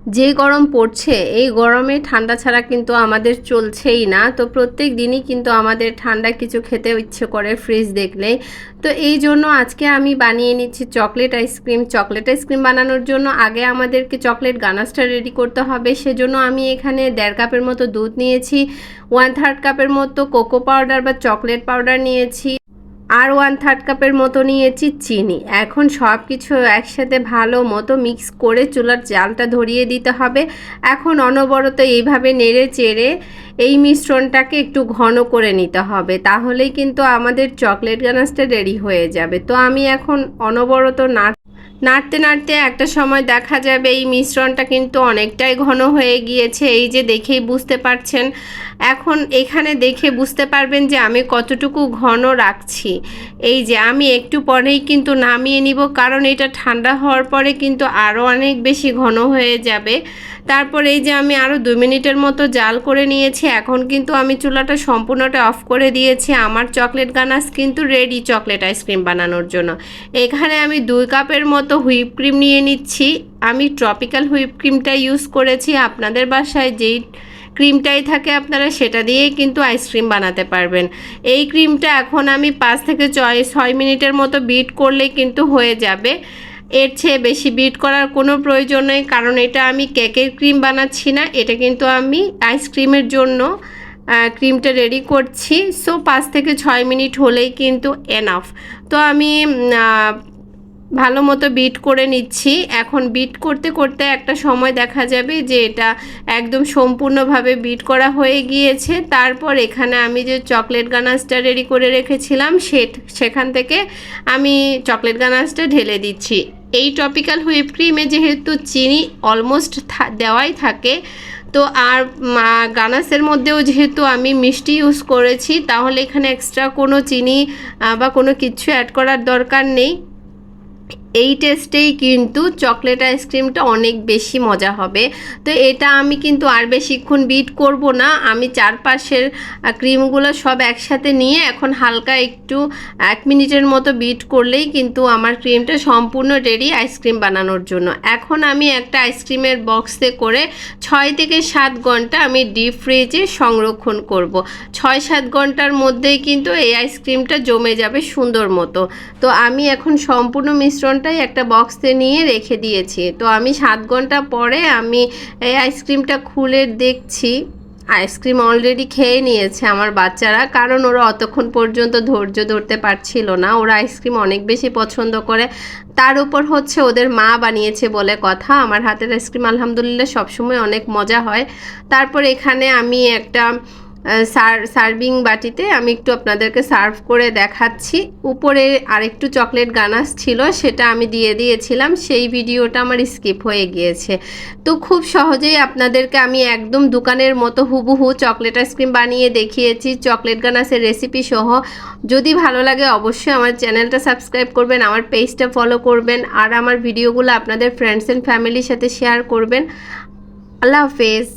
যে গরম পড়ছে এই গরমে ঠান্ডা ছাড়া কিন্তু আমাদের চলছেই না। তো প্রত্যেক দিনই কিন্তু আমাদের ঠান্ডা কিছু খেতে ইচ্ছে করে ফ্রিজ দেখলেই। তো এই জন্য আজকে আমি বানিয়ে নিচ্ছি চকলেট আইসক্রিম। চকলেট আইসক্রিম বানানোর জন্য আগে আমাদেরকে চকলেট গানাশটা রেডি করতে হবে। সেজন্য আমি এখানে 1.5 কাপের মতো দুধ নিয়েছি, 1/3 কাপের মতো কোকো পাউডার বা চকলেট পাউডার নিয়েছি, আর 1/3 কাপের মতো নিয়েছি চিনি। এখন সব কিছু একসাথে ভালো মতো মিক্স করে চুলার জালটা ধরিয়ে দিতে হবে। এখন অনবরত এইভাবে নেড়ে চেড়ে এই মিশ্রণটাকে একটু ঘন করে নিতে হবে, তাহলেই কিন্তু আমাদের চকলেট গানাশটা রেডি হয়ে যাবে। তো আমি এখন অনবরত নাড়তে নাড়তে একটা সময় দেখা যাবে এই মিশ্রণটা কিন্তু অনেকটাই ঘন হয়ে গিয়েছে। এই যে দেখেই বুঝতে পারছেন। এখন এখানে দেখে বুঝতে পারবেন যে আমি কতটুকু ঘন রাখছি। এই যে আমি একটু পরেই কিন্তু নামিয়ে নিব, কারণ এটা ঠান্ডা হওয়ার পরে কিন্তু আরও অনেক বেশি ঘন হয়ে যাবে। তারপর এই যে আমি আরও 2 মিনিটের মতো জাল করে নিয়েছি। এখন কিন্তু আমি চুলাটা সম্পূর্ণটা অফ করে দিয়েছি। আমার চকলেট গানাশ কিন্তু রেডি চকলেট আইসক্রিম বানানোর জন্য। এখানে আমি 2 কাপের মতো হুইপ ক্রিম নিয়ে নিচ্ছি। আমি ট্রপিক্যাল হুইপ ক্রিমটা ইউজ করেছি। আপনাদের বাসায় যেই ক্রিমটাই থাকে আপনারা সেটা দিয়েই কিন্তু আইসক্রিম বানাতে পারবেন। এই ক্রিমটা এখন আমি 5 থেকে 6 মিনিটের মতো বিট করলেই কিন্তু হয়ে যাবে। এর চেয়ে বেশি বিট করার কোনো প্রয়োজন নেই, কারণ এটা আমি কেকের ক্রিম বানাচ্ছি না, এটা কিন্তু আমি আইসক্রিমের জন্য ক্রিমটা রেডি করছি। সো 5 থেকে 6 মিনিট হলেই কিন্তু এনাফ। তো আমি ভালো মতো বিট করে নিচ্ছি। এখন বিট করতে করতে একটা সময় দেখা যাবে যে এটা একদম সম্পূর্ণভাবে বিট করা হয়ে গিয়েছে। তারপর এখানে আমি যে চকলেট গানাশটা রেডি করে রেখেছিলাম সেখান থেকে আমি চকলেট গানাশটা ঢেলে দিচ্ছি। এই টপিক্যাল হুইপ ক্রিমে যেহেতু চিনি অলমোস্ট দেওয়াই থাকে, তো আর গানাশের মধ্যেও যেহেতু আমি মিষ্টি ইউজ করেছি, তাহলে এখানে এক্সট্রা কোনো চিনি বা কোনো কিছু অ্যাড করার দরকার নেই। এই টেস্টেই কিন্তু চকলেট আইসক্রিমটা অনেক বেশি মজা হবে। তো এটা আমি কিন্তু আর বেশিক্ষণ বিট করব না। আমি চারপাশের ক্রিমগুলো সব একসাথে নিয়ে এখন হালকা একটু 1 মিনিটের মতো বিট করলেই কিন্তু আমার ক্রিমটা সম্পূর্ণ রেডি আইসক্রিম বানানোর জন্য। এখন আমি একটা আইসক্রিমের বক্সে করে 6 থেকে 7 ঘন্টা আমি ডিপ ফ্রিজে সংরক্ষণ করব। 6-7 ঘন্টার মধ্যেই কিন্তু এই আইসক্রিমটা জমে যাবে সুন্দর মতো। তো আমি এখন সম্পূর্ণ মিশ্রণটাই একটা বক্সে নিয়ে রেখে দিয়েছি। তো আমি 7 ঘন্টা পরে আমি এই আইসক্রিমটা খুলে দেখছি। আইসক্রিম অলরেডি খেয়ে নিয়েছে আমার বাচ্চারা, কারণ ওরা অতক্ষণ পর্যন্ত ধৈর্য ধরতে পারছিল না। ওরা আইসক্রিম অনেক বেশি পছন্দ করে। তার উপর হচ্ছে ওদের মা বানিয়েছে বলে কথা। আমার হাতের আইসক্রিম আলহামদুলিল্লাহ সবসময় অনেক মজা হয়। তারপর এখানে আমি একটা সার্ভিং বাটিতে আমি একটু আপনাদেরকে সার্ভ করে দেখাচ্ছি। উপরে আরেকটু চকলেট গানাশ ছিল, সেটা আমি দিয়ে দিয়েছিলাম। সেই ভিডিওটা আমার স্কিপ হয়ে গিয়েছে। তো খুব সহজেই আপনাদেরকে আমি একদম দোকানের মতো হুবহু চকলেট আইসক্রিম বানিয়ে দেখিয়েছি চকলেট গানাশের রেসিপি সহ। যদি ভালো লাগে অবশ্যই আমার চ্যানেলটা সাবস্ক্রাইব করবেন, আমার পেজটা ফলো করবেন, আর আমার ভিডিওগুলো আপনাদের ফ্রেন্ডস অ্যান্ড ফ্যামিলির সাথে শেয়ার করবেন। আল্লাহ হাফেজ।